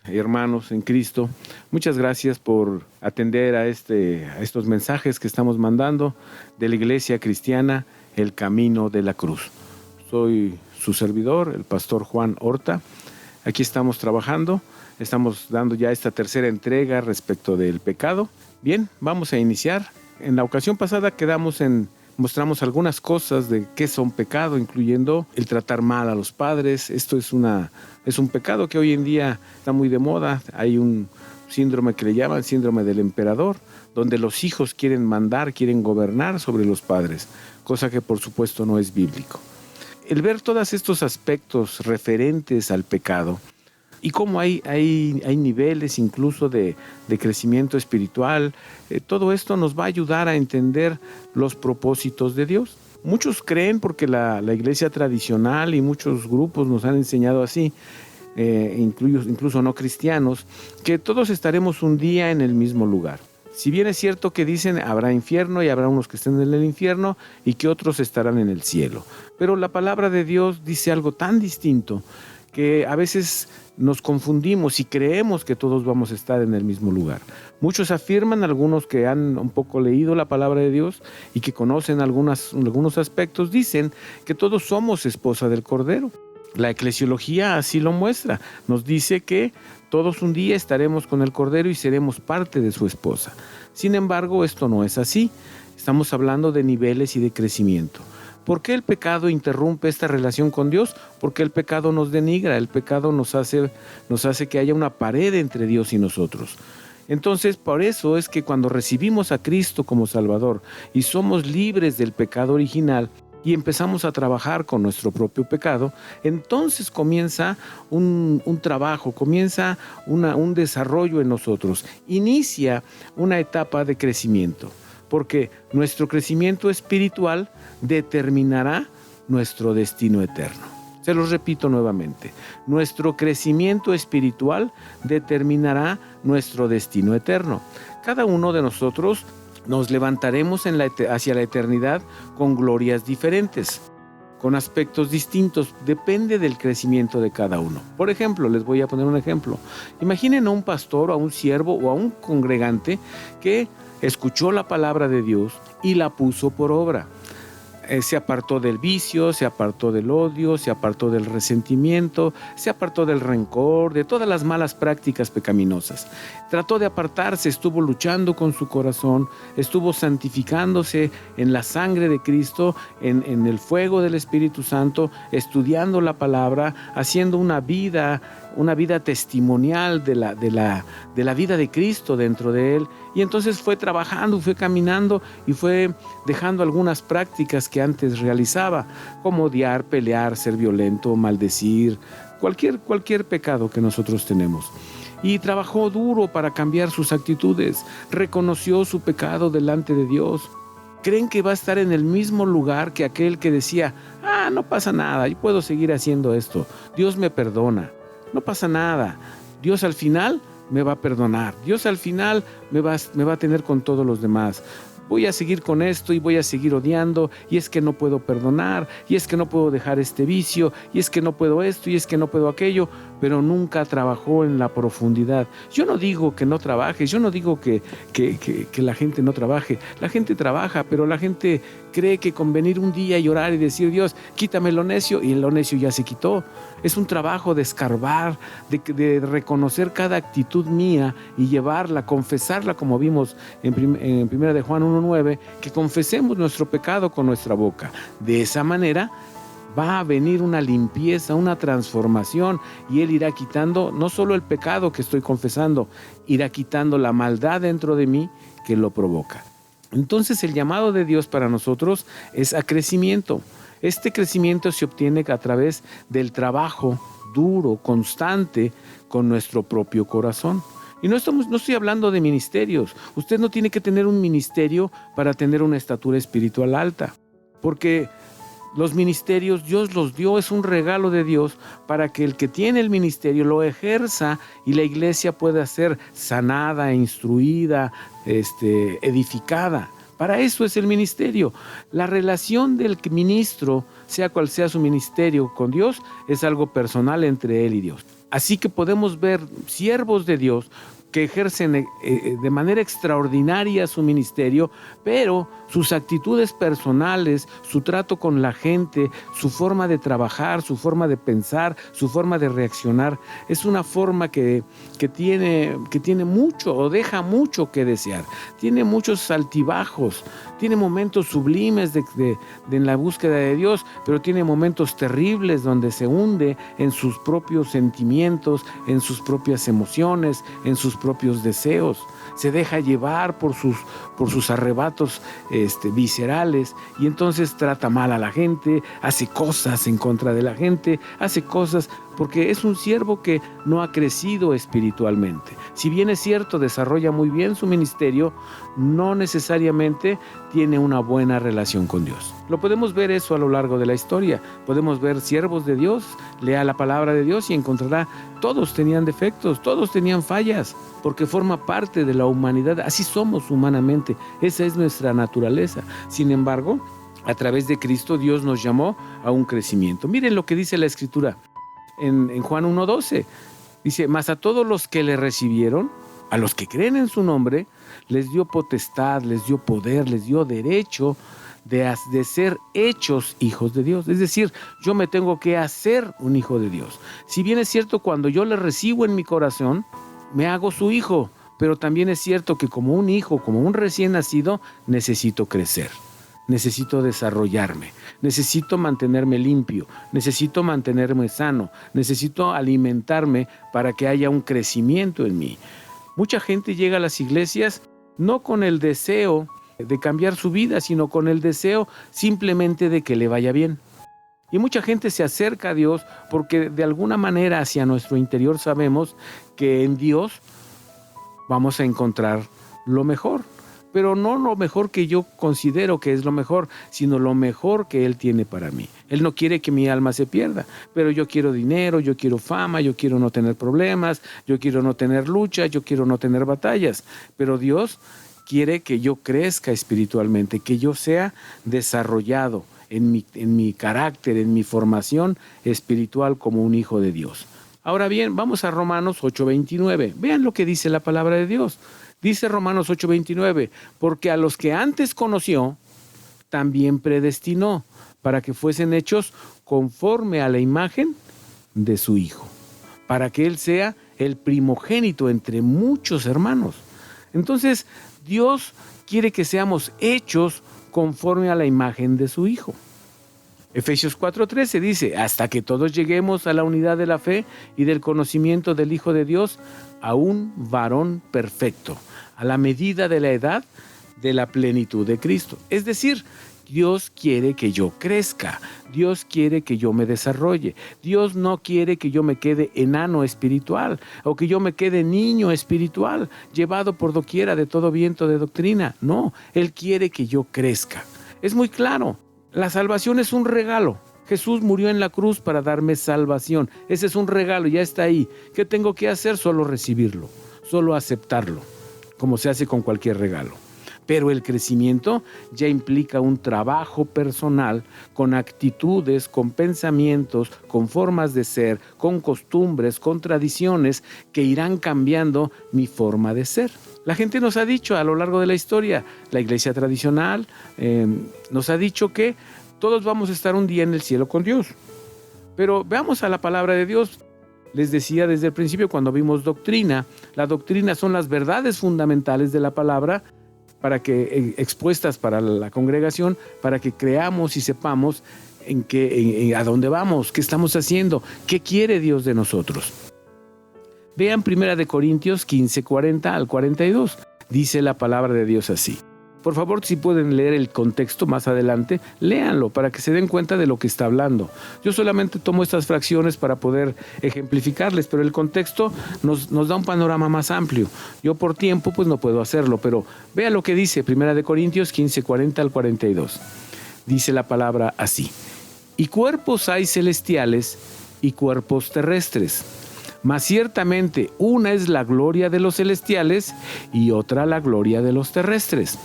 hermanos en Cristo. Muchas gracias por atender a estos mensajes que estamos mandando de la Iglesia Cristiana, El Camino de la Cruz. Soy su servidor, el pastor Juan Horta. Aquí estamos trabajando, estamos dando ya esta tercera entrega respecto del pecado. Bien, vamos a iniciar. En la ocasión pasada mostramos algunas cosas de qué son pecado, incluyendo el tratar mal a los padres. Esto es un pecado que hoy en día está muy de moda. Hay un síndrome que le llaman síndrome del emperador, donde los hijos quieren mandar, quieren gobernar sobre los padres, cosa que por supuesto no es bíblico. El ver todos estos aspectos referentes al pecado y cómo hay niveles incluso de crecimiento espiritual, todo esto nos va a ayudar a entender los propósitos de Dios. Muchos creen, porque la iglesia tradicional y muchos grupos nos han enseñado así, incluso no cristianos, que todos estaremos un día en el mismo lugar. Si bien es cierto que dicen habrá infierno y habrá unos que estén en el infierno y que otros estarán en el cielo, pero la palabra de Dios dice algo tan distinto que a veces nos confundimos y creemos que todos vamos a estar en el mismo lugar. Muchos afirman, algunos que han un poco leído la palabra de Dios y que conocen algunos aspectos, dicen que todos somos esposa del Cordero. La eclesiología así lo muestra. Nos dice que todos un día estaremos con el Cordero y seremos parte de su esposa. Sin embargo, esto no es así. Estamos hablando de niveles y de crecimiento. ¿Por qué el pecado interrumpe esta relación con Dios? Porque el pecado nos denigra, el pecado nos hace que haya una pared entre Dios y nosotros. Entonces, por eso es que cuando recibimos a Cristo como Salvador y somos libres del pecado original y empezamos a trabajar con nuestro propio pecado, entonces comienza un trabajo, comienza un desarrollo en nosotros, inicia una etapa de crecimiento. Porque nuestro crecimiento espiritual determinará nuestro destino eterno. Se los repito nuevamente, nuestro crecimiento espiritual determinará nuestro destino eterno. Cada uno de nosotros nos levantaremos hacia la eternidad con glorias diferentes, con aspectos distintos, depende del crecimiento de cada uno. Por ejemplo, les voy a poner un ejemplo. Imaginen a un pastor, a un siervo o a un congregante que escuchó la palabra de Dios y la puso por obra. Se apartó del vicio, se apartó del odio, se apartó del resentimiento, se apartó del rencor, de todas las malas prácticas pecaminosas. Trató de apartarse, estuvo luchando con su corazón, estuvo santificándose en la sangre de Cristo, en el fuego del Espíritu Santo, estudiando la palabra, haciendo una vida testimonial de la vida de Cristo dentro de él. Y entonces fue trabajando, fue caminando y fue dejando algunas prácticas que antes realizaba, como odiar, pelear, ser violento, maldecir, cualquier pecado que nosotros tenemos. Y trabajó duro para cambiar sus actitudes, reconoció su pecado delante de Dios. ¿Creen que va a estar en el mismo lugar que aquel que decía, no pasa nada, yo puedo seguir haciendo esto, Dios me perdona? No pasa nada, Dios al final me va a perdonar, Dios al final me va a tener con todos los demás. Voy a seguir con esto y voy a seguir odiando, y es que no puedo perdonar, y es que no puedo dejar este vicio, y es que no puedo esto, y es que no puedo aquello, pero nunca trabajó en la profundidad. Yo no digo que no trabajes, yo no digo que la gente no trabaje, la gente trabaja, pero la gente cree que con venir un día y orar y decir, Dios, quítame lo necio, y lo necio ya se quitó. Es un trabajo de escarbar, de reconocer cada actitud mía y llevarla, confesarla, como vimos en 1 de Juan 1:9, que confesemos nuestro pecado con nuestra boca. De esa manera va a venir una limpieza, una transformación, y Él irá quitando no solo el pecado que estoy confesando, irá quitando la maldad dentro de mí que lo provoca. Entonces el llamado de Dios para nosotros es a crecimiento. Este crecimiento se obtiene a través del trabajo duro, constante, con nuestro propio corazón. Y no estoy hablando de ministerios. Usted no tiene que tener un ministerio para tener una estatura espiritual alta, porque los ministerios Dios los dio, es un regalo de Dios para que el que tiene el ministerio lo ejerza y la iglesia pueda ser sanada, instruida, edificada. Para eso es el ministerio. La relación del ministro, sea cual sea su ministerio con Dios, es algo personal entre él y Dios. Así que podemos ver siervos de Dios que ejercen de manera extraordinaria su ministerio, pero sus actitudes personales, su trato con la gente, su forma de trabajar, su forma de pensar, su forma de reaccionar, es una forma que tiene mucho o deja mucho que desear. Tiene muchos altibajos, tiene momentos sublimes en la búsqueda de Dios, pero tiene momentos terribles donde se hunde en sus propios sentimientos, en sus propias emociones, en sus propios deseos. Se deja llevar por sus arrebatos viscerales, y entonces trata mal a la gente, hace cosas en contra de la gente, hace cosas porque es un siervo que no ha crecido espiritualmente. Si bien es cierto, desarrolla muy bien su ministerio, no necesariamente tiene una buena relación con Dios. Lo podemos ver eso a lo largo de la historia. Podemos ver siervos de Dios, lea la palabra de Dios y encontrará, todos tenían defectos, todos tenían fallas, porque forma parte de la humanidad. Así somos humanamente, esa es nuestra naturaleza. Sin embargo, a través de Cristo, Dios nos llamó a un crecimiento. Miren lo que dice la Escritura en Juan 1:12. Dice: mas a todos los que le recibieron, a los que creen en su nombre, les dio potestad, les dio poder, les dio derecho de ser hechos hijos de Dios. Es decir, yo me tengo que hacer un hijo de Dios. Si bien es cierto, cuando yo le recibo en mi corazón, me hago su hijo, pero también es cierto que como un hijo, como un recién nacido, necesito crecer. Necesito desarrollarme, necesito mantenerme limpio, necesito mantenerme sano, necesito alimentarme para que haya un crecimiento en mí. Mucha gente llega a las iglesias no con el deseo de cambiar su vida, sino con el deseo simplemente de que le vaya bien. Y mucha gente se acerca a Dios porque de alguna manera hacia nuestro interior sabemos que en Dios vamos a encontrar lo mejor. Pero no lo mejor que yo considero que es lo mejor, sino lo mejor que Él tiene para mí. Él no quiere que mi alma se pierda, pero yo quiero dinero, yo quiero fama, yo quiero no tener problemas, yo quiero no tener lucha, yo quiero no tener batallas. Pero Dios quiere que yo crezca espiritualmente, que yo sea desarrollado en mi carácter, en mi formación espiritual como un hijo de Dios. Ahora bien, vamos a Romanos 8:29. Vean lo que dice la palabra de Dios. Dice Romanos 8:29, porque a los que antes conoció, también predestinó, para que fuesen hechos conforme a la imagen de su Hijo, para que Él sea el primogénito entre muchos hermanos. Entonces, Dios quiere que seamos hechos conforme a la imagen de su Hijo. Efesios 4:13 dice: hasta que todos lleguemos a la unidad de la fe y del conocimiento del Hijo de Dios, a un varón perfecto, a la medida de la edad de la plenitud de Cristo. Es decir, Dios quiere que yo crezca, Dios quiere que yo me desarrolle, Dios no quiere que yo me quede enano espiritual o que yo me quede niño espiritual, llevado por doquiera de todo viento de doctrina. No, Él quiere que yo crezca. Es muy claro, la salvación es un regalo. Jesús murió en la cruz para darme salvación. Ese es un regalo, ya está ahí. ¿Qué tengo que hacer? Solo recibirlo, solo aceptarlo, como se hace con cualquier regalo. Pero el crecimiento ya implica un trabajo personal con actitudes, con pensamientos, con formas de ser, con costumbres, con tradiciones que irán cambiando mi forma de ser. La gente nos ha dicho a lo largo de la historia, la iglesia tradicional nos ha dicho que todos vamos a estar un día en el cielo con Dios. Pero veamos a la palabra de Dios. Les decía desde el principio cuando vimos doctrina, la doctrina son las verdades fundamentales de la palabra expuestas para la congregación, para que creamos y sepamos a dónde vamos, qué estamos haciendo, qué quiere Dios de nosotros. Vean 1 Corintios 15, 40 al 42. Dice la palabra de Dios así. Por favor, si pueden leer el contexto más adelante, léanlo para que se den cuenta de lo que está hablando. Yo solamente tomo estas fracciones para poder ejemplificarles, pero el contexto nos da un panorama más amplio. Yo por tiempo pues no puedo hacerlo, pero vea lo que dice 1 Corintios 15, 40 al 42. Dice la palabra así. Y cuerpos hay celestiales y cuerpos terrestres, mas ciertamente una es la gloria de los celestiales y otra la gloria de los terrestres.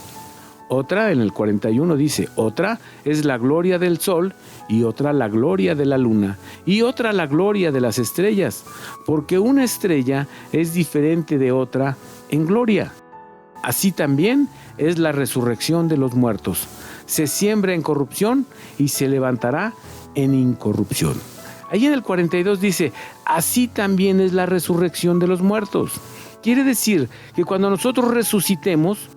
Otra, en el 41 dice, otra es la gloria del sol, y otra la gloria de la luna, y otra la gloria de las estrellas, porque una estrella es diferente de otra en gloria. Así también es la resurrección de los muertos. Se siembra en corrupción y se levantará en incorrupción. Ahí en el 42 dice, así también es la resurrección de los muertos. Quiere decir que cuando nosotros resucitemos,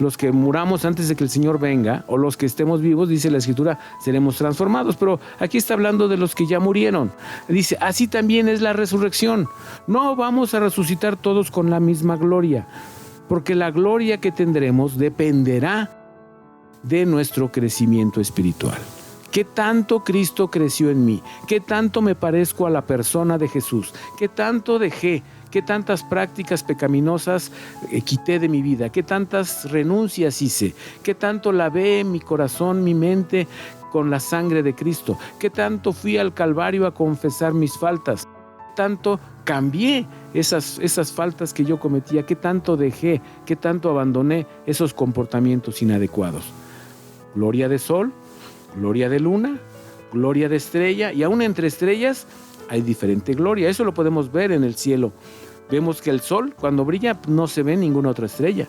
los que muramos antes de que el Señor venga, o los que estemos vivos, dice la Escritura, seremos transformados. Pero aquí está hablando de los que ya murieron. Dice, así también es la resurrección. No vamos a resucitar todos con la misma gloria, porque la gloria que tendremos dependerá de nuestro crecimiento espiritual. ¿Qué tanto Cristo creció en mí? ¿Qué tanto me parezco a la persona de Jesús? ¿Qué tanto dejé? ¿Qué tantas prácticas pecaminosas quité de mi vida? ¿Qué tantas renuncias hice? ¿Qué tanto lavé mi corazón, mi mente con la sangre de Cristo? ¿Qué tanto fui al Calvario a confesar mis faltas? ¿Qué tanto cambié esas faltas que yo cometía? ¿Qué tanto dejé? ¿Qué tanto abandoné esos comportamientos inadecuados? Gloria de sol, gloria de luna, gloria de estrella, y aún entre estrellas hay diferente gloria. Eso lo podemos ver en el cielo. Vemos que el sol, cuando brilla, no se ve ninguna otra estrella.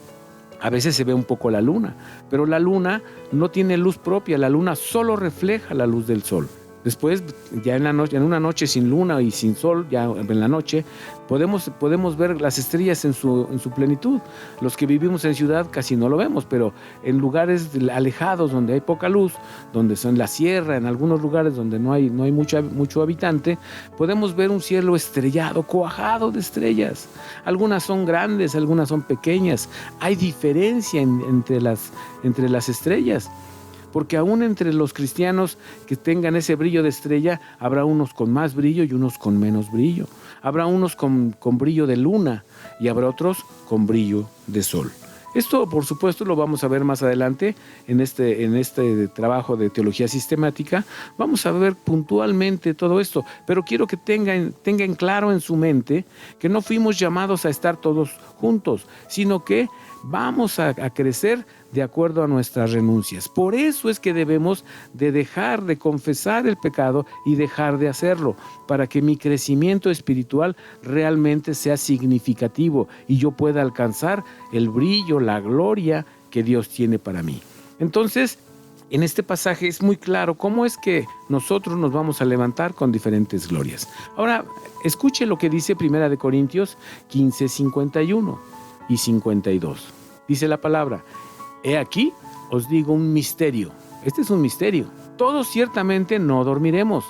A veces se ve un poco la luna, pero la luna no tiene luz propia. La luna solo refleja la luz del sol. Después, ya en la noche, en una noche sin luna y sin sol, ya en la noche, podemos ver las estrellas en su plenitud. Los que vivimos en ciudad casi no lo vemos, pero en lugares alejados donde hay poca luz, donde son la sierra, en algunos lugares donde no hay mucho habitante, podemos ver un cielo estrellado, cuajado de estrellas. Algunas son grandes, algunas son pequeñas. Hay diferencia entre las estrellas. Porque aún entre los cristianos que tengan ese brillo de estrella, habrá unos con más brillo y unos con menos brillo. Habrá unos con brillo de luna y habrá otros con brillo de sol. Esto, por supuesto, lo vamos a ver más adelante en este trabajo de teología sistemática. Vamos a ver puntualmente todo esto, pero quiero que tengan claro en su mente que no fuimos llamados a estar todos juntos, sino que vamos a crecer de acuerdo a nuestras renuncias. Por eso es que debemos de dejar de confesar el pecado y dejar de hacerlo, para que mi crecimiento espiritual realmente sea significativo y yo pueda alcanzar el brillo, la gloria que Dios tiene para mí. Entonces, en este pasaje es muy claro cómo es que nosotros nos vamos a levantar con diferentes glorias. Ahora, escuche lo que dice 1 Corintios 15, 51 y 52. Dice la palabra: he aquí, os digo un misterio. Este es un misterio. Todos ciertamente no dormiremos,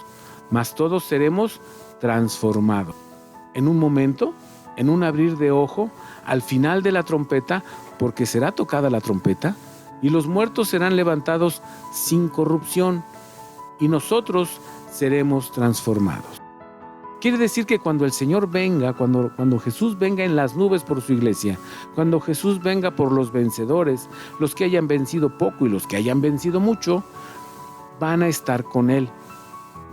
mas todos seremos transformados. En un momento, en un abrir de ojo, al final de la trompeta, porque será tocada la trompeta, y los muertos serán levantados sin corrupción, y nosotros seremos transformados. Quiere decir que cuando el Señor venga, cuando Jesús venga en las nubes por su iglesia, cuando Jesús venga por los vencedores, los que hayan vencido poco y los que hayan vencido mucho, van a estar con Él.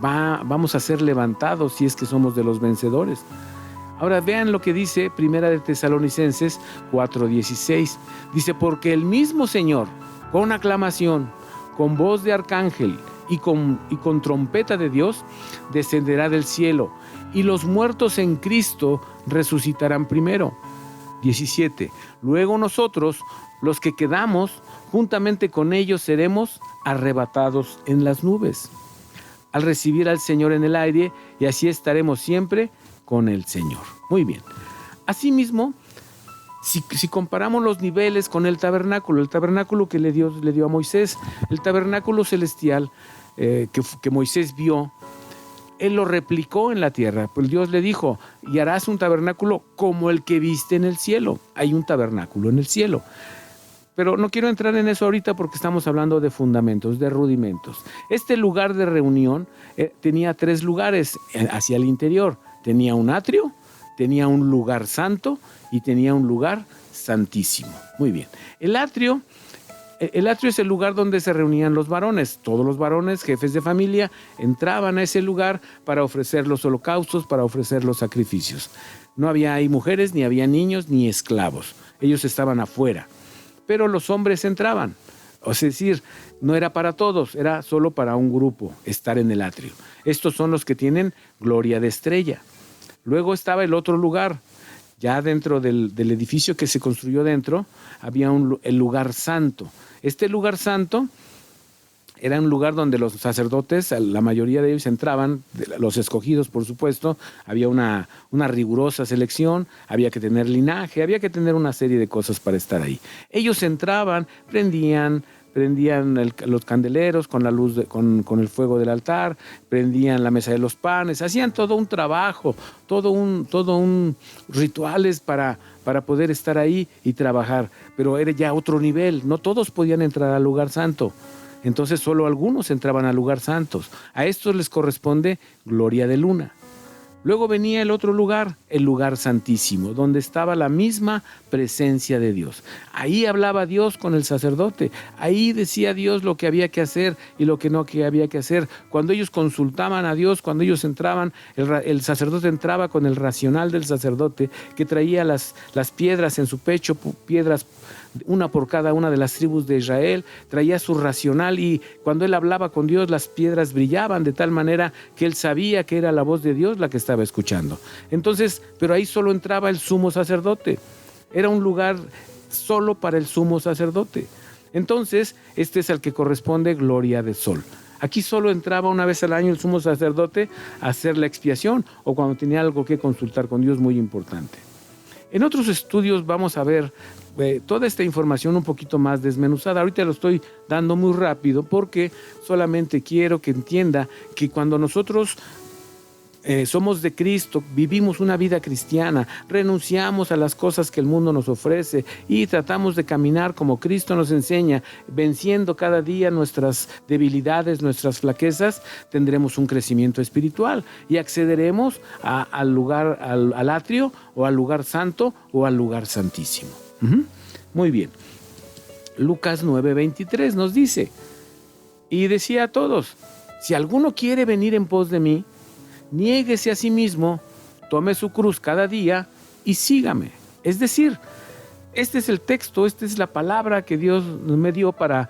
Vamos a ser levantados si es que somos de los vencedores. Ahora vean lo que dice 1 Tesalonicenses 4:16. Dice: porque el mismo Señor, con aclamación, con voz de arcángel y con trompeta de Dios, descenderá del cielo, y los muertos en Cristo resucitarán primero. 17. Luego nosotros, los que quedamos, juntamente con ellos seremos arrebatados en las nubes, al recibir al Señor en el aire, y así estaremos siempre con el Señor. Muy bien. Asimismo, si comparamos los niveles con el tabernáculo que Dios le dio a Moisés, el tabernáculo celestial que Moisés vio, él lo replicó en la tierra. Pues Dios le dijo: y harás un tabernáculo como el que viste en el cielo. Hay un tabernáculo en el cielo. Pero no quiero entrar en eso ahorita porque estamos hablando de fundamentos, de rudimentos. Este lugar de reunión tenía 3 lugares hacia el interior. Tenía un atrio, tenía un lugar santo y tenía un lugar santísimo. Muy bien. El atrio es el lugar donde se reunían los varones. Todos los varones, jefes de familia, entraban a ese lugar para ofrecer los holocaustos, para ofrecer los sacrificios. No había ahí mujeres, ni había niños, ni esclavos. Ellos estaban afuera. pero los hombres entraban. Es decir, no era para todos, era solo para un grupo estar en el atrio. Estos son los que tienen gloria de estrella. Luego estaba el otro lugar. Ya dentro del edificio que se construyó dentro, había el lugar santo. Este lugar santo era un lugar donde los sacerdotes, la mayoría de ellos entraban, los escogidos por supuesto, había una rigurosa selección, había que tener linaje, había que tener una serie de cosas para estar ahí. Ellos entraban, prendían los candeleros con la luz, con el fuego del altar, prendían la mesa de los panes, hacían todo un trabajo, todo un rituales para poder estar ahí y trabajar, pero era ya otro nivel, no todos podían entrar al lugar santo. Entonces solo algunos entraban al lugar santo. A estos les corresponde gloria de luna. Luego venía el otro lugar, el lugar santísimo, donde estaba la misma presencia de Dios. Ahí hablaba Dios con el sacerdote. Ahí decía Dios lo que había que hacer y lo que no que había que hacer. Cuando ellos consultaban a Dios, cuando ellos entraban, el sacerdote entraba con el racional del sacerdote que traía las piedras en su pecho, piedras una por cada una de las tribus de Israel, traía su racional y cuando él hablaba con Dios las piedras brillaban de tal manera que él sabía que era la voz de Dios la que estaba escuchando. Entonces, pero ahí solo entraba el sumo sacerdote, era un lugar solo para el sumo sacerdote. Entonces, este es al que corresponde gloria de sol. Aquí solo entraba una vez al año el sumo sacerdote a hacer la expiación o cuando tenía algo que consultar con Dios muy importante. En otros estudios vamos a ver toda esta información un poquito más desmenuzada. Ahorita lo estoy dando muy rápido porque solamente quiero que entienda que cuando nosotros somos de Cristo, vivimos una vida cristiana, renunciamos a las cosas que el mundo nos ofrece y tratamos de caminar como Cristo nos enseña, venciendo cada día nuestras debilidades, nuestras flaquezas, tendremos un crecimiento espiritual y accederemos al lugar, al atrio o al lugar santo o al lugar santísimo. Muy bien. Lucas 9:23 nos dice, y decía a todos, si alguno quiere venir en pos de mí, niéguese a sí mismo, tome su cruz cada día y sígame. Es decir, este es el texto, esta es la palabra que Dios me dio para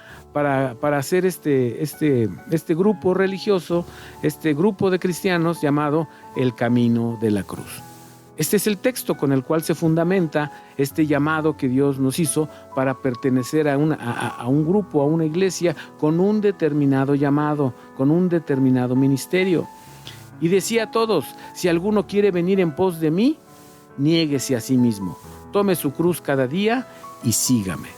hacer este grupo religioso, este grupo de cristianos llamado el Camino de la Cruz. Este es el texto con el cual se fundamenta este llamado que Dios nos hizo para pertenecer a un grupo, a una iglesia con un determinado llamado, con un determinado ministerio. Y decía a todos, si alguno quiere venir en pos de mí, niéguese a sí mismo, tome su cruz cada día y sígame.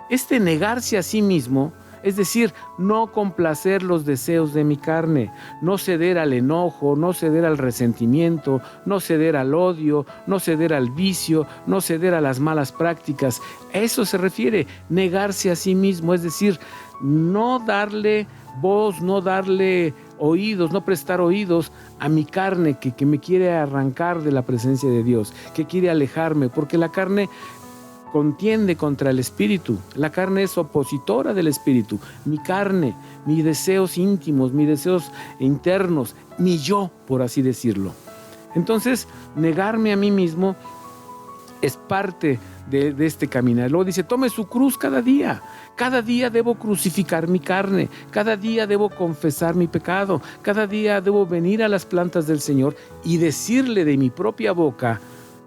Este negarse a sí mismo, es decir, no complacer los deseos de mi carne, no ceder al enojo, no ceder al resentimiento, no ceder al odio, no ceder al vicio, no ceder a las malas prácticas. A eso se refiere, negarse a sí mismo, es decir, no darle voz, no darle oídos, no prestar oídos a mi carne que me quiere arrancar de la presencia de Dios, que quiere alejarme, porque la carne contiende contra el espíritu, la carne es opositora del espíritu, mi carne, mis deseos íntimos, mis deseos internos, mi yo, por así decirlo. Entonces, negarme a mí mismo es parte de este caminar. Luego dice, tome su cruz cada día debo crucificar mi carne, cada día debo confesar mi pecado, cada día debo venir a las plantas del Señor y decirle de mi propia boca,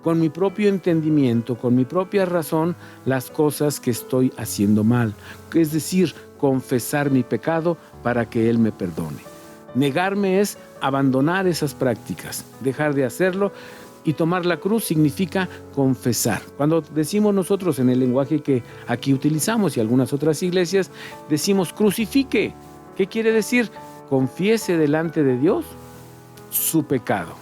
con mi propio entendimiento, con mi propia razón, las cosas que estoy haciendo mal. Es decir, confesar mi pecado para que Él me perdone. Negarme es abandonar esas prácticas, dejar de hacerlo. Y tomar la cruz significa confesar. Cuando decimos nosotros en el lenguaje que aquí utilizamos y algunas otras iglesias, decimos crucifique. ¿Qué quiere decir? Confiese delante de Dios su pecado.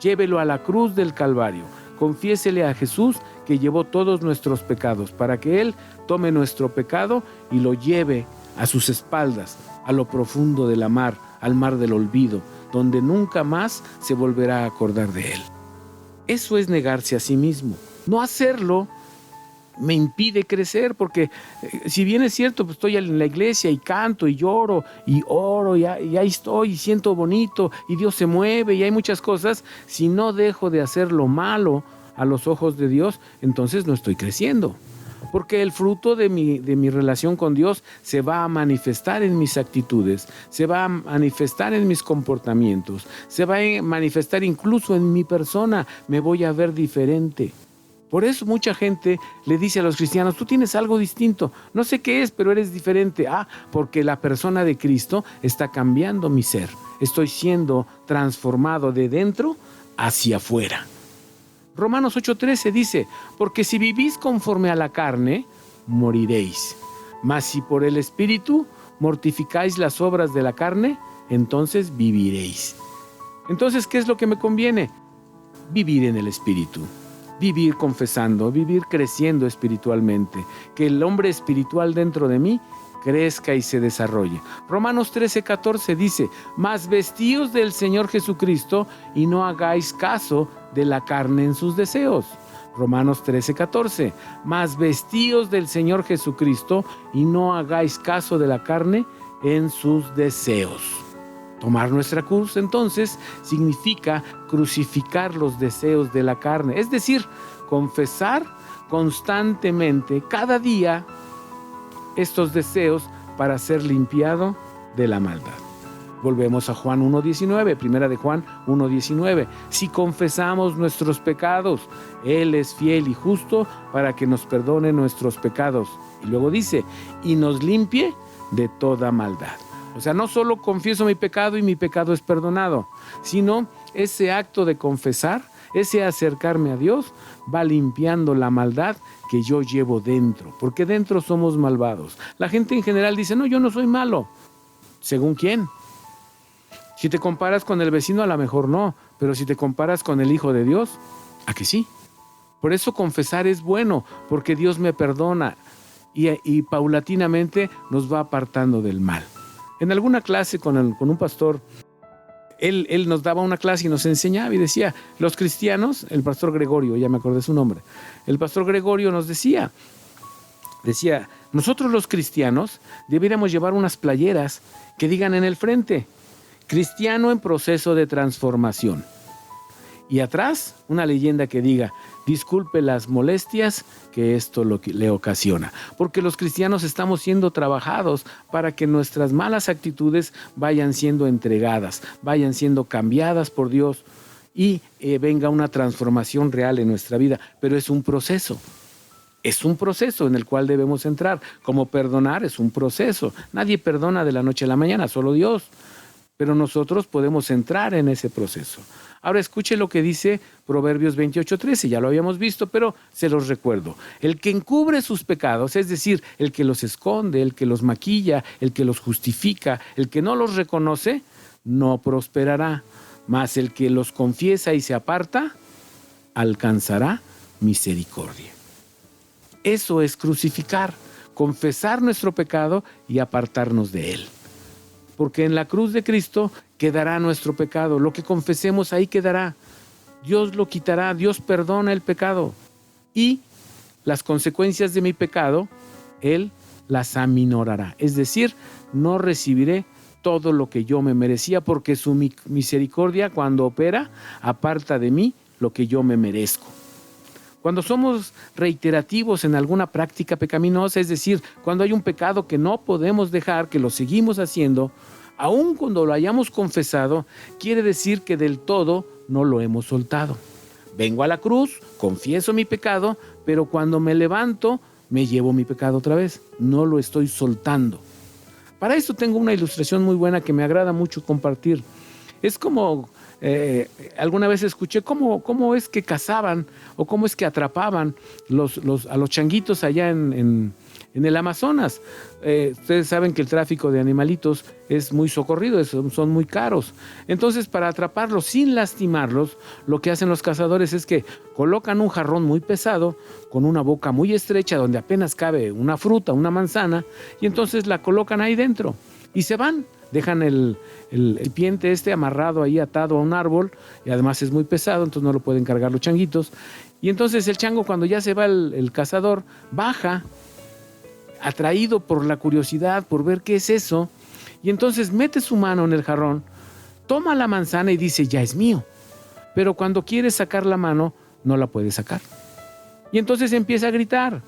Llévelo a la cruz del Calvario. Confiésele a Jesús que llevó todos nuestros pecados para que Él tome nuestro pecado y lo lleve a sus espaldas, a lo profundo de la mar, al mar del olvido, donde nunca más se volverá a acordar de Él. Eso es negarse a sí mismo. No hacerlo me impide crecer, porque si bien es cierto, pues estoy en la iglesia y canto y lloro y oro y ahí estoy y siento bonito y Dios se mueve y hay muchas cosas, si no dejo de hacer lo malo a los ojos de Dios, entonces no estoy creciendo. porque el fruto de mi relación con Dios se va a manifestar en mis actitudes, se va a manifestar en mis comportamientos, se va a manifestar incluso en mi persona, me voy a ver diferente. Por eso mucha gente le dice a los cristianos, tú tienes algo distinto, no sé qué es, pero eres diferente. Porque la persona de Cristo está cambiando mi ser, estoy siendo transformado de dentro hacia afuera. Romanos 8:13 dice, porque si vivís conforme a la carne, moriréis. Mas si por el Espíritu mortificáis las obras de la carne, entonces viviréis. Entonces, ¿qué es lo que me conviene? Vivir en el Espíritu. Vivir confesando, vivir creciendo espiritualmente. Que el hombre espiritual dentro de mí crezca y se desarrolle. Romanos 13:14 dice, mas vestíos del Señor Jesucristo y no hagáis caso de la carne en sus deseos. Romanos 13:14, mas vestíos del Señor Jesucristo y no hagáis caso de la carne en sus deseos. Tomar nuestra cruz, entonces, significa crucificar los deseos de la carne, es decir, confesar constantemente, cada día, estos deseos para ser limpiado de la maldad. Volvemos a Juan 1:19, primera de Juan 1:19. Si confesamos nuestros pecados, Él es fiel y justo para que nos perdone nuestros pecados. Y luego dice, y nos limpie de toda maldad. O sea, no solo confieso mi pecado y mi pecado es perdonado, sino ese acto de confesar, ese acercarme a Dios, va limpiando la maldad que yo llevo dentro, porque dentro somos malvados. La gente en general dice, no, yo no soy malo. ¿Según quién? Si te comparas con el vecino, a lo mejor no, pero si te comparas con el Hijo de Dios, ¿a que sí? Por eso confesar es bueno, porque Dios me perdona y paulatinamente nos va apartando del mal. En alguna clase con un pastor, él nos daba una clase y nos enseñaba y decía, los cristianos, el pastor Gregorio, ya me acordé su nombre, el pastor Gregorio nos decía, nosotros los cristianos deberíamos llevar unas playeras que digan en el frente, cristiano en proceso de transformación. Y atrás, una leyenda que diga, disculpe las molestias que esto le ocasiona. Porque los cristianos estamos siendo trabajados para que nuestras malas actitudes vayan siendo entregadas, vayan siendo cambiadas por Dios y venga una transformación real en nuestra vida. Pero es un proceso. Es un proceso en el cual debemos entrar. Como perdonar es un proceso. Nadie perdona de la noche a la mañana, solo Dios. Pero nosotros podemos entrar en ese proceso. Ahora escuche lo que dice Proverbios 28:13, ya lo habíamos visto, pero se los recuerdo. El que encubre sus pecados, es decir, el que los esconde, el que los maquilla, el que los justifica, el que no los reconoce, no prosperará. Mas el que los confiesa y se aparta, alcanzará misericordia. Eso es crucificar, confesar nuestro pecado y apartarnos de él. Porque en la cruz de Cristo quedará nuestro pecado. Lo que confesemos ahí quedará. Dios lo quitará, Dios perdona el pecado. Y las consecuencias de mi pecado, Él las aminorará. Es decir, no recibiré todo lo que yo me merecía, porque su misericordia, cuando opera, aparta de mí lo que yo me merezco. Cuando somos reiterativos en alguna práctica pecaminosa, es decir, cuando hay un pecado que no podemos dejar, que lo seguimos haciendo, aun cuando lo hayamos confesado, quiere decir que del todo no lo hemos soltado. Vengo a la cruz, confieso mi pecado, pero cuando me levanto, me llevo mi pecado otra vez. No lo estoy soltando. Para esto tengo una ilustración muy buena que me agrada mucho compartir. Es como... alguna vez escuché cómo es que cazaban o cómo es que atrapaban a los changuitos allá en el Amazonas. Ustedes saben que el tráfico de animalitos es muy socorrido, son muy caros. Entonces, para atraparlos sin lastimarlos, lo que hacen los cazadores es que colocan un jarrón muy pesado con una boca muy estrecha donde apenas cabe una fruta, una manzana, y entonces la colocan ahí dentro y se van. Dejan el recipiente amarrado ahí, atado a un árbol, y además es muy pesado, entonces no lo pueden cargar los changuitos. Y entonces el chango, cuando ya se va el cazador, baja, atraído por la curiosidad, por ver qué es eso, y entonces mete su mano en el jarrón, toma la manzana y dice, ya es mío. Pero cuando quiere sacar la mano, no la puede sacar. Y entonces empieza a gritar,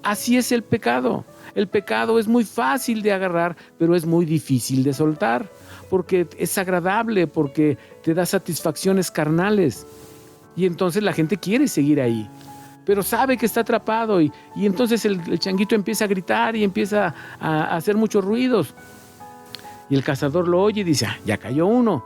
Así es el pecado. El pecado es muy fácil de agarrar, pero es muy difícil de soltar, porque es agradable, porque te da satisfacciones carnales. Y entonces la gente quiere seguir ahí, pero sabe que está atrapado y entonces el changuito empieza a gritar y empieza a hacer muchos ruidos. Y el cazador lo oye y dice, ya cayó uno.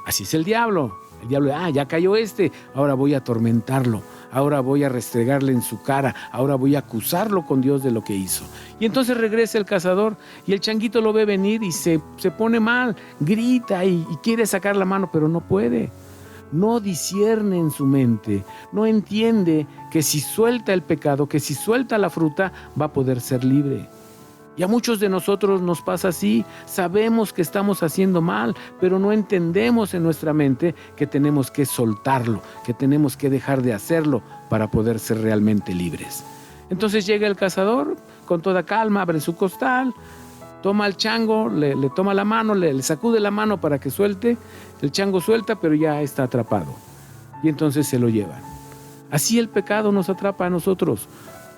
Así es el diablo. El diablo, ya cayó este, ahora voy a atormentarlo, ahora voy a restregarle en su cara, ahora voy a acusarlo con Dios de lo que hizo. Y entonces regresa el cazador y el changuito lo ve venir y se pone mal, grita y quiere sacar la mano, pero no puede. No discierne en su mente, no entiende que si suelta el pecado, que si suelta la fruta, va a poder ser libre. Y a muchos de nosotros nos pasa así, sabemos que estamos haciendo mal, pero no entendemos en nuestra mente que tenemos que soltarlo, que tenemos que dejar de hacerlo para poder ser realmente libres. Entonces llega el cazador, con toda calma, abre su costal, toma al chango, le toma la mano, le sacude la mano para que suelte, el chango suelta, pero ya está atrapado. Y entonces se lo llevan. Así el pecado nos atrapa a nosotros.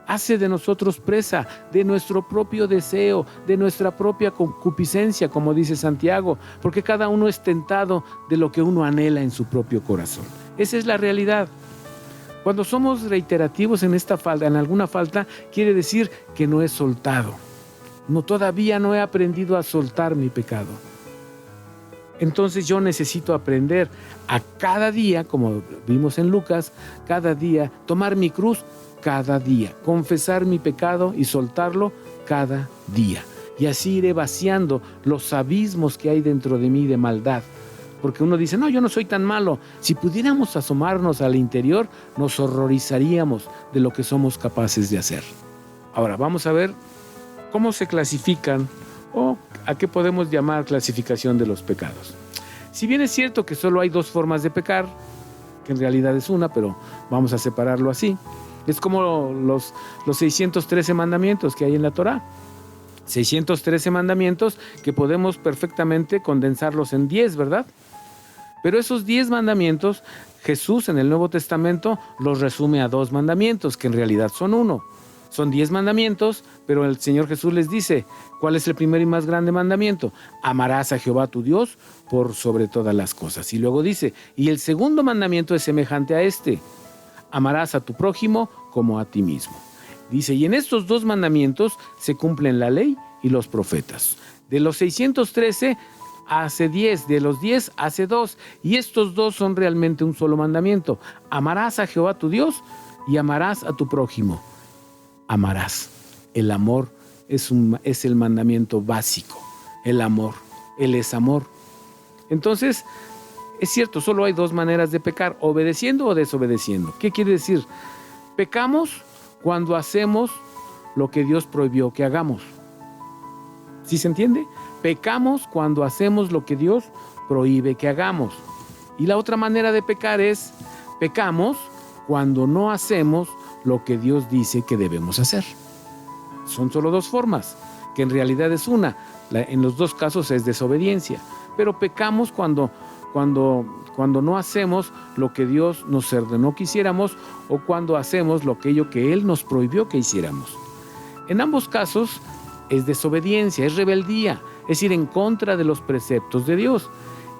Hace de nosotros presa de nuestro propio deseo, de nuestra propia concupiscencia, como dice Santiago, porque cada uno es tentado de lo que uno anhela en su propio corazón. Esa es la realidad. Cuando somos reiterativos en esta falta, en alguna falta, quiere decir que no he soltado. Todavía no he aprendido a soltar mi pecado. Entonces yo necesito aprender a cada día, como vimos en Lucas, cada día, tomar mi cruz cada día, confesar mi pecado y soltarlo cada día. Y así iré vaciando los abismos que hay dentro de mí de maldad. Porque uno dice, no, yo no soy tan malo. Si pudiéramos asomarnos al interior, nos horrorizaríamos de lo que somos capaces de hacer. Ahora, vamos a ver cómo se clasifican o a qué podemos llamar clasificación de los pecados. Si bien es cierto que solo hay dos formas de pecar, que en realidad es una, pero vamos a separarlo así. Es como los 613 mandamientos que hay en la Torá. 613 mandamientos que podemos perfectamente condensarlos en 10, ¿verdad? Pero esos 10 mandamientos, Jesús en el Nuevo Testamento los resume a 2 mandamientos, que en realidad son uno. Son 10 mandamientos, pero el Señor Jesús les dice, ¿cuál es el primer y más grande mandamiento? Amarás a Jehová tu Dios por sobre todas las cosas. Y luego dice, y el segundo mandamiento es semejante a este, amarás a tu prójimo como a ti mismo. Dice, y en estos 2 mandamientos se cumplen la ley y los profetas. De los 613 hace 10, de los 10 hace 2, y estos 2 son realmente un solo mandamiento. Amarás a Jehová tu Dios y amarás a tu prójimo. Amarás. El amor es el mandamiento básico. El amor. Él es amor. Entonces, es cierto, solo hay 2 maneras de pecar, obedeciendo o desobedeciendo. ¿Qué quiere decir? Pecamos cuando hacemos lo que Dios prohibió que hagamos. ¿Sí se entiende? Pecamos cuando hacemos lo que Dios prohíbe que hagamos. Y la otra manera de pecar es, pecamos cuando no hacemos lo que Dios dice que debemos hacer. Son solo 2 formas, que en realidad es una. En los 2 casos es desobediencia. Pero pecamos cuando no hacemos lo que Dios nos ordenó que hiciéramos o cuando hacemos aquello que Él nos prohibió que hiciéramos. En ambos casos es desobediencia, es rebeldía, es ir en contra de los preceptos de Dios,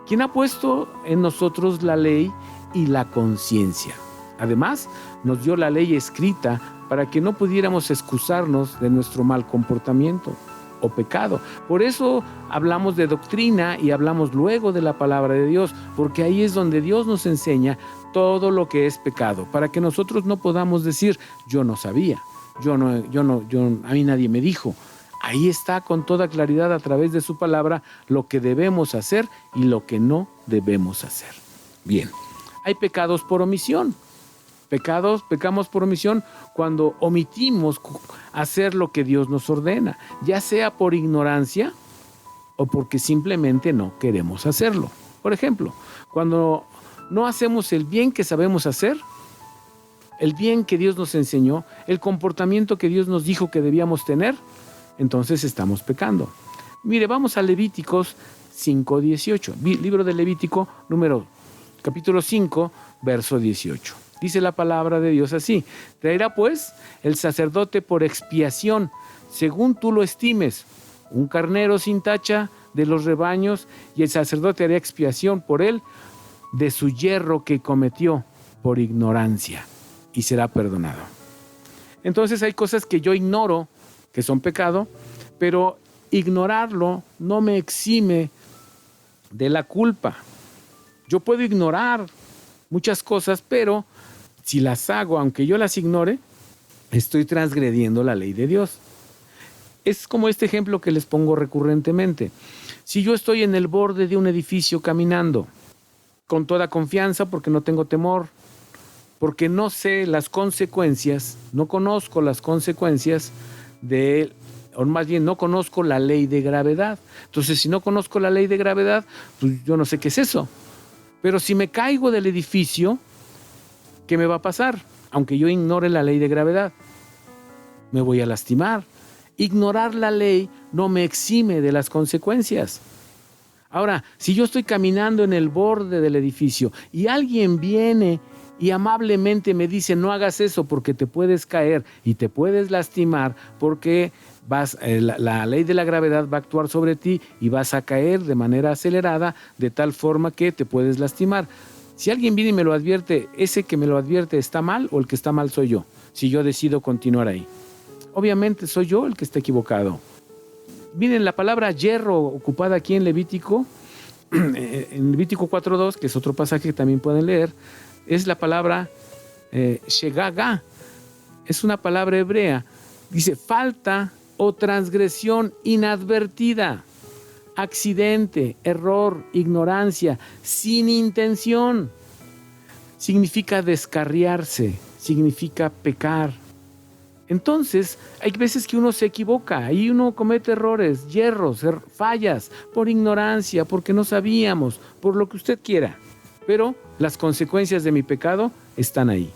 quien ha puesto en nosotros la ley y la conciencia. Además, nos dio la ley escrita para que no pudiéramos excusarnos de nuestro mal comportamiento o pecado. Por eso hablamos de doctrina y hablamos luego de la palabra de Dios, porque ahí es donde Dios nos enseña todo lo que es pecado, para que nosotros no podamos decir, yo no sabía, a mí nadie me dijo. Ahí está con toda claridad a través de su palabra lo que debemos hacer y lo que no debemos hacer. Bien, hay pecados por omisión. Pecamos por omisión cuando omitimos hacer lo que Dios nos ordena, ya sea por ignorancia o porque simplemente no queremos hacerlo. Por ejemplo, cuando no hacemos el bien que sabemos hacer, el bien que Dios nos enseñó, el comportamiento que Dios nos dijo que debíamos tener, entonces estamos pecando. Mire, vamos a Levíticos 5:18, libro de Levítico, capítulo 5, verso 18. Dice la palabra de Dios así: traerá pues el sacerdote por expiación, según tú lo estimes, un carnero sin tacha de los rebaños, y el sacerdote hará expiación por él de su yerro que cometió por ignorancia, y será perdonado. Entonces hay cosas que yo ignoro, que son pecado, pero ignorarlo no me exime de la culpa. Yo puedo ignorar muchas cosas, pero si las hago, aunque yo las ignore, estoy transgrediendo la ley de Dios. Es como este ejemplo que les pongo recurrentemente. Si yo estoy en el borde de un edificio caminando, con toda confianza, porque no tengo temor, porque no sé las consecuencias, no conozco las consecuencias o más bien no conozco la ley de gravedad. Entonces, si no conozco la ley de gravedad, pues yo no sé qué es eso. Pero si me caigo del edificio, ¿qué me va a pasar? Aunque yo ignore la ley de gravedad, me voy a lastimar. Ignorar la ley no me exime de las consecuencias. Ahora, si yo estoy caminando en el borde del edificio y alguien viene y amablemente me dice: no hagas eso porque te puedes caer y te puedes lastimar, porque la ley de la gravedad va a actuar sobre ti y vas a caer de manera acelerada, de tal forma que te puedes lastimar. Si alguien viene y me lo advierte, ¿ese que me lo advierte está mal o el que está mal soy yo? Si yo decido continuar ahí. Obviamente soy yo el que está equivocado. Miren, la palabra yerro ocupada aquí en Levítico 4:2, que es otro pasaje que también pueden leer, es la palabra shegaga. Es una palabra hebrea. Dice falta o transgresión inadvertida, accidente, error, ignorancia, sin intención. Significa descarriarse, significa pecar. Entonces, hay veces que uno se equivoca y uno comete errores, yerros, fallas, por ignorancia, porque no sabíamos, por lo que usted quiera. Pero las consecuencias de mi pecado están ahí.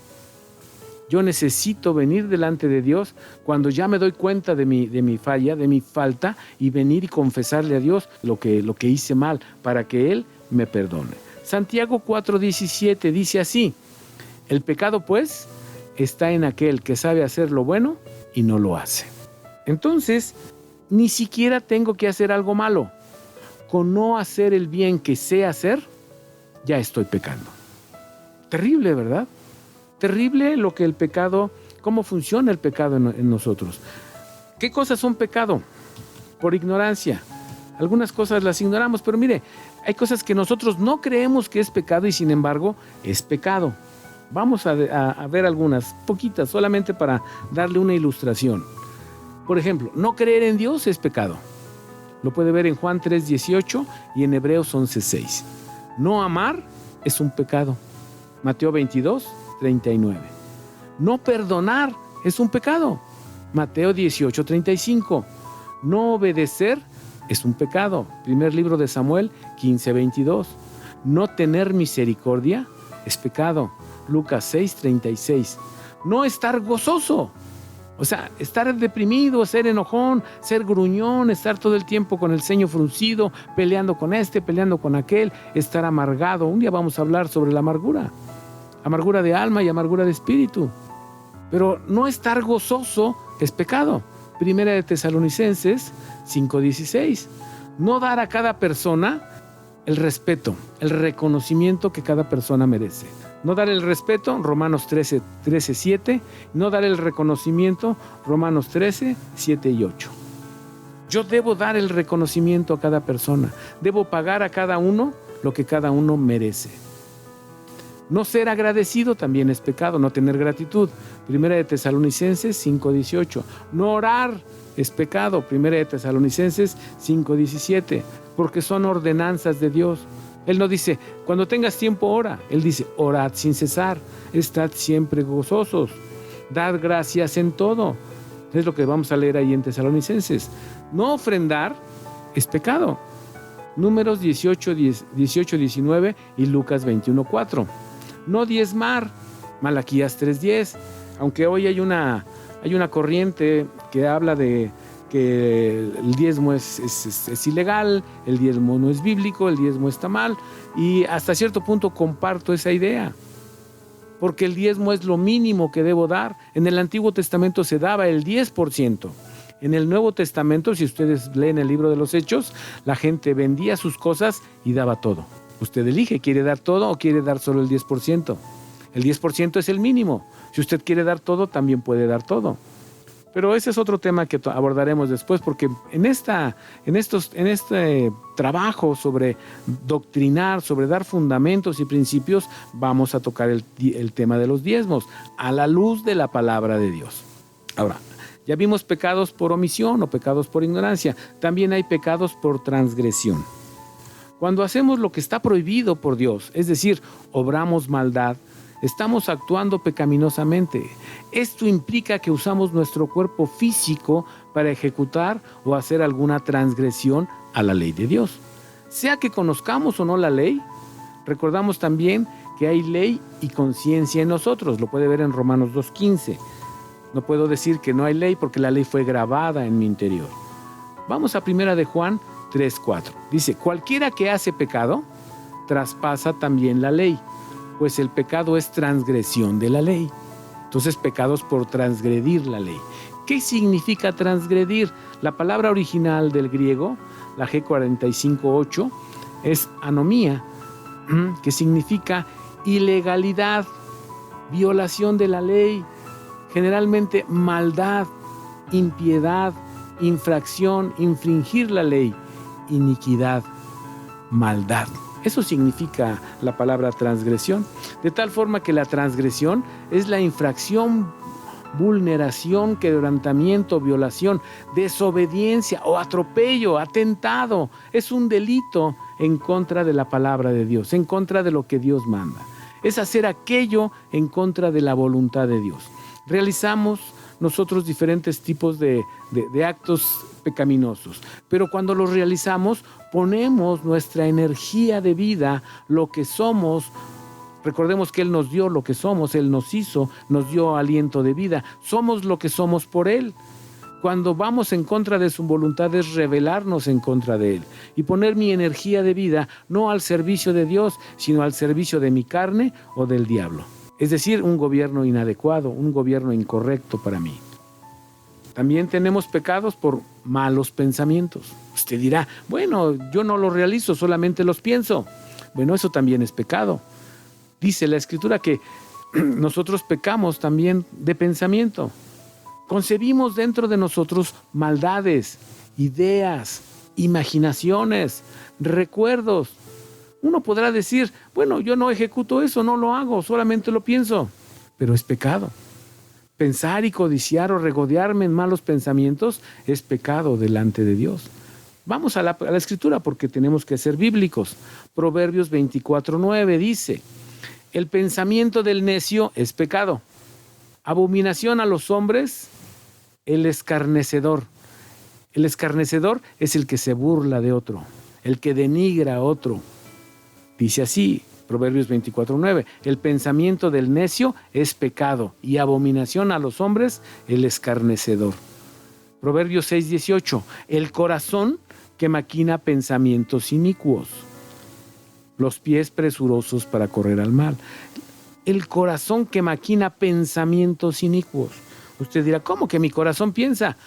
Yo necesito venir delante de Dios cuando ya me doy cuenta de mi falla, de mi falta, y venir y confesarle a Dios lo que hice mal, para que Él me perdone. Santiago 4:17 dice así: el pecado, pues, está en aquel que sabe hacer lo bueno y no lo hace. Entonces, ni siquiera tengo que hacer algo malo. Con no hacer el bien que sé hacer, ya estoy pecando. Terrible, ¿verdad? Terrible lo que el pecado, cómo funciona el pecado en nosotros. ¿Qué cosas son pecado? Por ignorancia. Algunas cosas las ignoramos, pero mire, hay cosas que nosotros no creemos que es pecado y sin embargo es pecado. Vamos a ver algunas, poquitas, solamente para darle una ilustración. Por ejemplo, no creer en Dios es pecado. Lo puede ver en Juan 3:18 y en Hebreos 11:6. No amar es un pecado. Mateo 22:39. No perdonar es un pecado. Mateo 18:35. No obedecer es un pecado. Primer libro de Samuel 15:22. No tener misericordia es pecado. Lucas 6:36. No estar gozoso, o sea, estar deprimido, ser enojón, ser gruñón, estar todo el tiempo con el ceño fruncido, peleando con este, peleando con aquel, estar amargado. Un día vamos a hablar sobre la amargura de alma y amargura de espíritu. Pero no estar gozoso es pecado. Primera de Tesalonicenses 5:16. No dar a cada persona el respeto, el reconocimiento que cada persona merece. No dar el respeto, Romanos 13:7. No dar el reconocimiento, Romanos 13:7 y 8. Yo debo dar el reconocimiento a cada persona. Debo pagar a cada uno lo que cada uno merece. No ser agradecido también es pecado, no tener gratitud. Primera de Tesalonicenses 5:18. No orar es pecado. Primera de Tesalonicenses 5:17. Porque son ordenanzas de Dios. Él no dice, cuando tengas tiempo ora. Él dice, orad sin cesar, estad siempre gozosos, dad gracias en todo. Es lo que vamos a leer ahí en Tesalonicenses. No ofrendar es pecado. Números 18:19 y Lucas 21:4. No diezmar, Malaquías 3:10. Aunque hoy hay una corriente que habla de que el diezmo es ilegal, el diezmo no es bíblico, el diezmo está mal, y hasta cierto punto comparto esa idea. porque el diezmo es lo mínimo que debo dar. En el Antiguo Testamento se daba el 10%. En el Nuevo Testamento, si ustedes leen el libro de los Hechos, la gente vendía sus cosas y daba todo. Usted elige, ¿quiere dar todo o quiere dar solo el 10%? El 10% es el mínimo. Si usted quiere dar todo, también puede dar todo. Pero ese es otro tema que abordaremos después, porque en este trabajo sobre doctrinar, sobre dar fundamentos y principios, vamos a tocar el tema de los diezmos a la luz de la palabra de Dios. Ahora, ya vimos pecados por omisión o pecados por ignorancia. También hay pecados por transgresión. Cuando hacemos lo que está prohibido por Dios, es decir, obramos maldad, estamos actuando pecaminosamente. Esto implica que usamos nuestro cuerpo físico para ejecutar o hacer alguna transgresión a la ley de Dios. Sea que conozcamos o no la ley, recordamos también que hay ley y conciencia en nosotros. Lo puede ver en Romanos 2:15. No puedo decir que no hay ley porque la ley fue grabada en mi interior. Vamos a 1 de Juan 3:4. Dice, cualquiera que hace pecado, traspasa también la ley, pues el pecado es transgresión de la ley. Entonces, pecados por transgredir la ley. ¿Qué significa transgredir? La palabra original del griego, la G45:8, es anomía, que significa ilegalidad, violación de la ley, generalmente maldad, impiedad, infracción, infringir la ley, iniquidad, maldad. Eso significa la palabra transgresión. De tal forma que la transgresión es la infracción, vulneración, quebrantamiento, violación, desobediencia o atropello, atentado. Es un delito en contra de la palabra de Dios, en contra de lo que Dios manda. Es hacer aquello en contra de la voluntad de Dios. Realizamos nosotros diferentes tipos de actos pecaminosos, pero cuando los realizamos ponemos nuestra energía de vida, lo que somos. Recordemos que Él nos dio lo que somos, Él nos hizo, nos dio aliento de vida, somos lo que somos por Él. Cuando vamos en contra de su voluntad es rebelarnos en contra de Él y poner mi energía de vida no al servicio de Dios, sino al servicio de mi carne o del diablo. Es decir, un gobierno inadecuado, un gobierno incorrecto para mí. También tenemos pecados por malos pensamientos. Usted dirá, bueno, yo no los realizo, solamente los pienso. Bueno, eso también es pecado. Dice la Escritura que nosotros pecamos también de pensamiento. Concebimos dentro de nosotros maldades, ideas, imaginaciones, recuerdos. Uno podrá decir, bueno, yo no ejecuto eso, no lo hago, solamente lo pienso. Pero es pecado. Pensar y codiciar o regodearme en malos pensamientos es pecado delante de Dios. Vamos a la Escritura porque tenemos que ser bíblicos. Proverbios 24:9 dice, el pensamiento del necio es pecado. Abominación a los hombres, el escarnecedor. El escarnecedor es el que se burla de otro, el que denigra a otro. Dice así, Proverbios 24:9, el pensamiento del necio es pecado y abominación a los hombres, el escarnecedor. Proverbios 6:18, el corazón que maquina pensamientos inicuos, los pies presurosos para correr al mal. El corazón que maquina pensamientos inicuos. Usted dirá, ¿cómo que mi corazón piensa?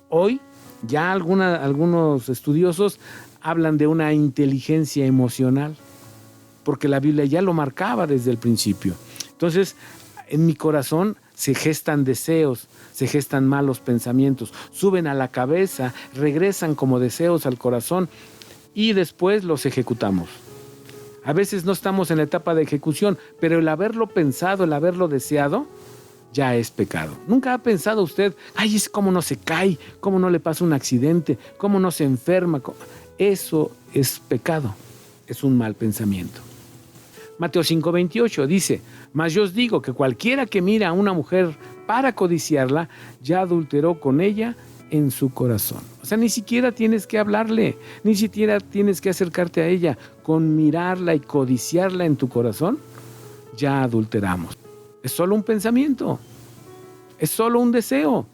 Hoy ya algunos estudiosos hablan de una inteligencia emocional, porque la Biblia ya lo marcaba desde el principio. Entonces, en mi corazón se gestan deseos, se gestan malos pensamientos, suben a la cabeza, regresan como deseos al corazón y después los ejecutamos. A veces no estamos en la etapa de ejecución, pero el haberlo pensado, el haberlo deseado, ya es pecado. ¿Nunca ha pensado usted, ay, es cómo no se cae, cómo no le pasa un accidente, cómo no se enferma? Eso es pecado, es un mal pensamiento. Mateo 5:28 dice, mas yo os digo que cualquiera que mira a una mujer para codiciarla, ya adulteró con ella en su corazón. O sea, ni siquiera tienes que hablarle, ni siquiera tienes que acercarte a ella. Con mirarla y codiciarla en tu corazón, ya adulteramos. Es solo un pensamiento, es solo un deseo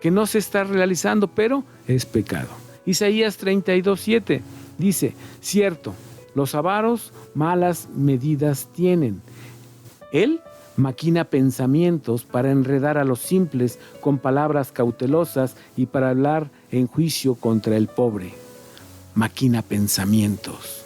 que no se está realizando, pero es pecado. Isaías 32:7 dice, cierto, los avaros malas medidas tienen, Él maquina pensamientos para enredar a los simples con palabras cautelosas y para hablar en juicio contra el pobre. Maquina pensamientos.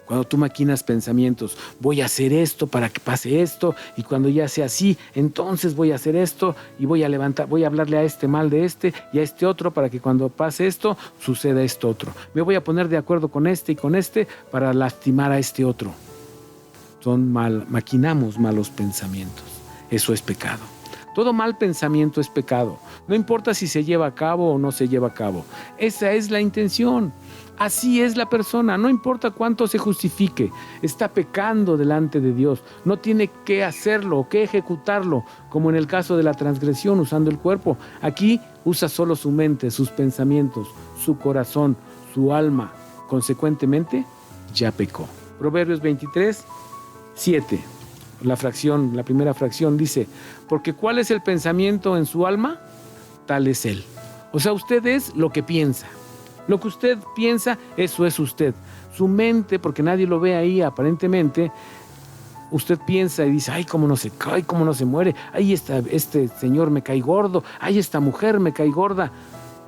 Cuando tú maquinas pensamientos, voy a hacer esto para que pase esto, y cuando ya sea así, entonces voy a hacer esto y voy a hablarle a este mal de este y a este otro para que cuando pase esto, suceda esto otro. Me voy a poner de acuerdo con este y con este para lastimar a este otro. Maquinamos malos pensamientos. Eso es pecado. Todo mal pensamiento es pecado. No importa si se lleva a cabo o no se lleva a cabo. Esa es la intención. Así es la persona, no importa cuánto se justifique, está pecando delante de Dios, no tiene que hacerlo o que ejecutarlo, como en el caso de la transgresión usando el cuerpo. Aquí usa solo su mente, sus pensamientos, su corazón, su alma. Consecuentemente, ya pecó. Proverbios 23, 7, la primera fracción dice, porque ¿cuál es el pensamiento en su alma? Tal es él. O sea, usted es lo que piensa. Lo que usted piensa, eso es usted. Su mente, porque nadie lo ve ahí aparentemente, usted piensa y dice, ay, cómo no se cae, cómo no se muere, ay, este señor me cae gordo, ay, esta mujer me cae gorda.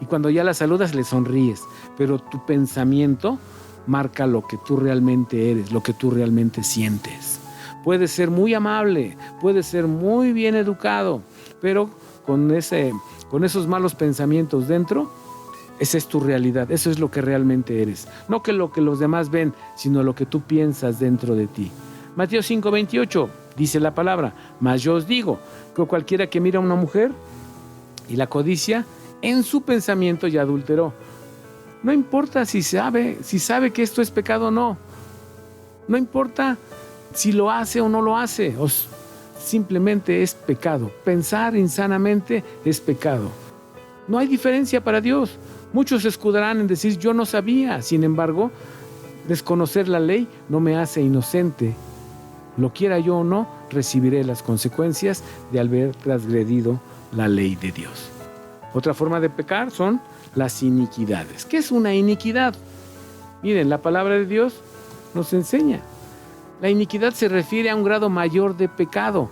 Y cuando ya la saludas, le sonríes. Pero tu pensamiento marca lo que tú realmente eres, lo que tú realmente sientes. Puede ser muy amable, puede ser muy bien educado, pero con esos malos pensamientos dentro, esa es tu realidad, eso es lo que realmente eres. No que lo que los demás ven, sino lo que tú piensas dentro de ti. Mateo 5:28 dice la palabra, mas yo os digo que cualquiera que mira a una mujer y la codicia, en su pensamiento ya adulteró. No importa si sabe que esto es pecado o no. No importa si lo hace o no lo hace. Simplemente es pecado. Pensar insanamente es pecado. No hay diferencia para Dios. Muchos se escudarán en decir, yo no sabía. Sin embargo, desconocer la ley no me hace inocente. Lo quiera yo o no, recibiré las consecuencias de haber transgredido la ley de Dios. Otra forma de pecar son las iniquidades. ¿Qué es una iniquidad? Miren, la palabra de Dios nos enseña. La iniquidad se refiere a un grado mayor de pecado.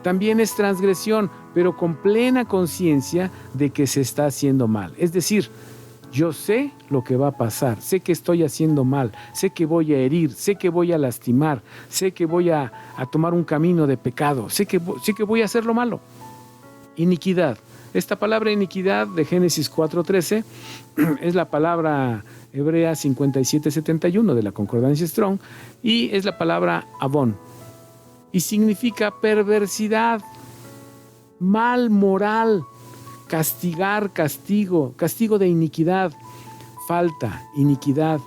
También es transgresión, pero con plena conciencia de que se está haciendo mal. Es decir, yo sé lo que va a pasar, sé que estoy haciendo mal, sé que voy a herir, sé que voy a lastimar, sé que voy a tomar un camino de pecado, sé que voy a hacer lo malo. Iniquidad. Esta palabra iniquidad de Génesis 4:13 es la palabra hebrea 5771 de la Concordancia Strong y es la palabra avón. Y significa perversidad, mal moral, castigar, castigo de iniquidad, falta, iniquidad,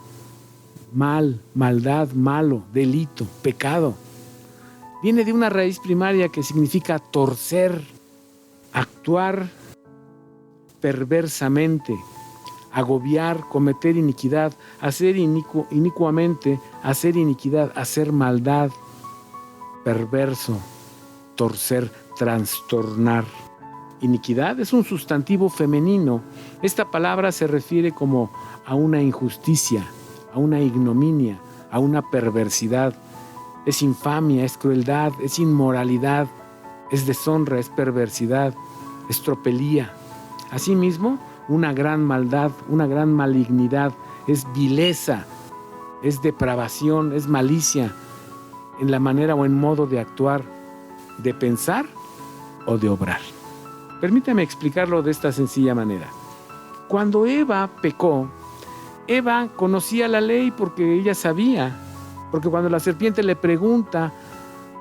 mal, maldad, malo, delito, pecado. Viene de una raíz primaria que significa torcer, actuar perversamente, agobiar, cometer iniquidad, hacer inicuamente, hacer iniquidad, hacer maldad, perverso, torcer, trastornar. Iniquidad es un sustantivo femenino. Esta palabra se refiere como a una injusticia, a una ignominia, a una perversidad. Es infamia, es crueldad, es inmoralidad, es deshonra, es perversidad, es tropelía. Asimismo, una gran maldad, una gran malignidad, es vileza, es depravación, es malicia en la manera o en modo de actuar, de pensar o de obrar. Permítame explicarlo de esta sencilla manera. Cuando Eva pecó, Eva conocía la ley porque ella sabía, porque cuando la serpiente le pregunta,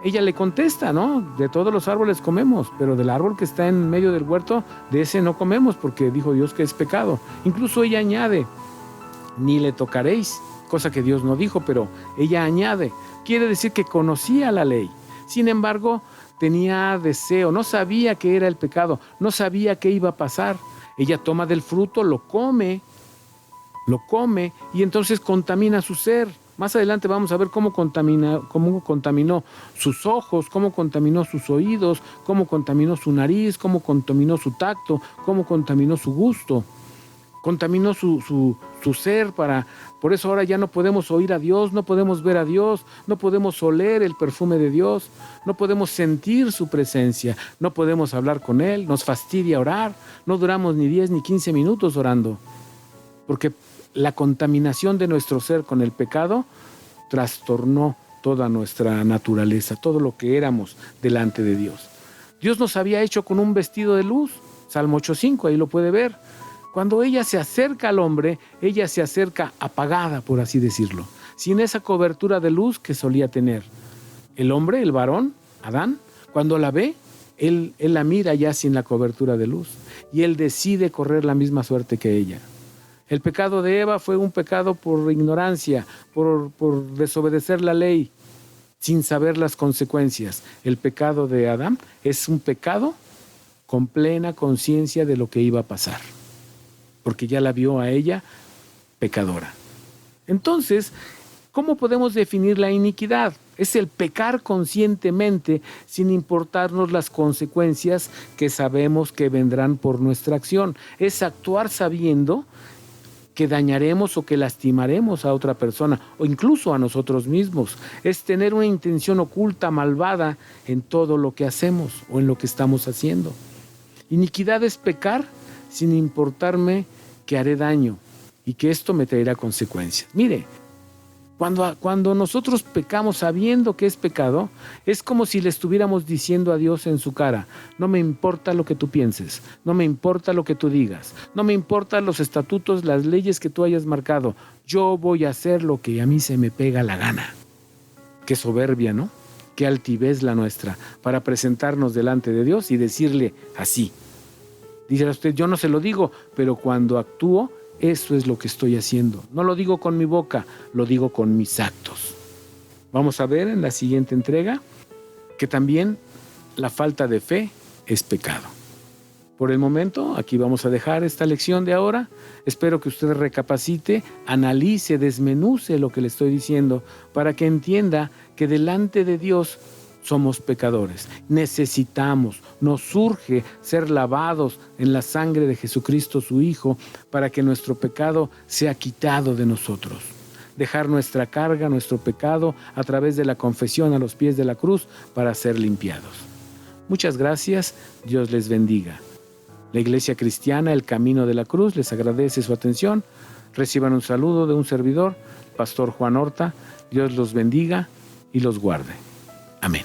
ella le contesta, ¿no? De todos los árboles comemos, pero del árbol que está en medio del huerto, de ese no comemos, porque dijo Dios que es pecado. Incluso ella añade, ni le tocaréis, cosa que Dios no dijo, pero ella añade. Quiere decir que conocía la ley. Sin embargo, tenía deseo, no sabía qué era el pecado, no sabía qué iba a pasar. Ella toma del fruto, lo come y entonces contamina su ser. Más adelante vamos a ver cómo contaminó sus ojos, cómo contaminó sus oídos, cómo contaminó su nariz, cómo contaminó su tacto, cómo contaminó su gusto. contaminó su ser. Por eso ahora ya no podemos oír a Dios, no podemos ver a Dios, no podemos oler el perfume de Dios, no podemos sentir su presencia, no podemos hablar con Él, nos fastidia orar, no duramos ni 10 ni 15 minutos orando, porque la contaminación de nuestro ser con el pecado trastornó toda nuestra naturaleza, todo lo que éramos delante de Dios. Dios nos había hecho con un vestido de luz, Salmo 8:5, ahí lo puede ver. Cuando ella se acerca al hombre, ella se acerca apagada, por así decirlo, sin esa cobertura de luz que solía tener. El hombre, el varón, Adán, cuando la ve, él la mira ya sin la cobertura de luz y él decide correr la misma suerte que ella. El pecado de Eva fue un pecado por ignorancia, por desobedecer la ley, sin saber las consecuencias. El pecado de Adán es un pecado con plena conciencia de lo que iba a pasar, porque ya la vio a ella pecadora. Entonces, ¿cómo podemos definir la iniquidad? Es el pecar conscientemente sin importarnos las consecuencias que sabemos que vendrán por nuestra acción. Es actuar sabiendo que dañaremos o que lastimaremos a otra persona o incluso a nosotros mismos. Es tener una intención oculta, malvada en todo lo que hacemos o en lo que estamos haciendo. Iniquidad es pecar sin importarme que haré daño y que esto me traerá consecuencias. Mire, cuando nosotros pecamos sabiendo que es pecado, es como si le estuviéramos diciendo a Dios en su cara: no me importa lo que tú pienses, no me importa lo que tú digas, no me importan los estatutos, las leyes que tú hayas marcado, yo voy a hacer lo que a mí se me pega la gana. Qué soberbia, ¿no? Qué altivez la nuestra para presentarnos delante de Dios y decirle así. Dice usted, yo no se lo digo, pero cuando actúo, eso es lo que estoy haciendo. No lo digo con mi boca, lo digo con mis actos. Vamos a ver en la siguiente entrega que también la falta de fe es pecado. Por el momento, aquí vamos a dejar esta lección de ahora. Espero que usted recapacite, analice, desmenuce lo que le estoy diciendo para que entienda que delante de Dios somos pecadores. Necesitamos, nos urge ser lavados en la sangre de Jesucristo, su Hijo, para que nuestro pecado sea quitado de nosotros. Dejar nuestra carga, nuestro pecado, a través de la confesión a los pies de la cruz para ser limpiados. Muchas gracias, Dios les bendiga. La Iglesia Cristiana, El Camino de la Cruz, les agradece su atención. Reciban un saludo de un servidor, Pastor Juan Horta. Dios los bendiga y los guarde. Amén.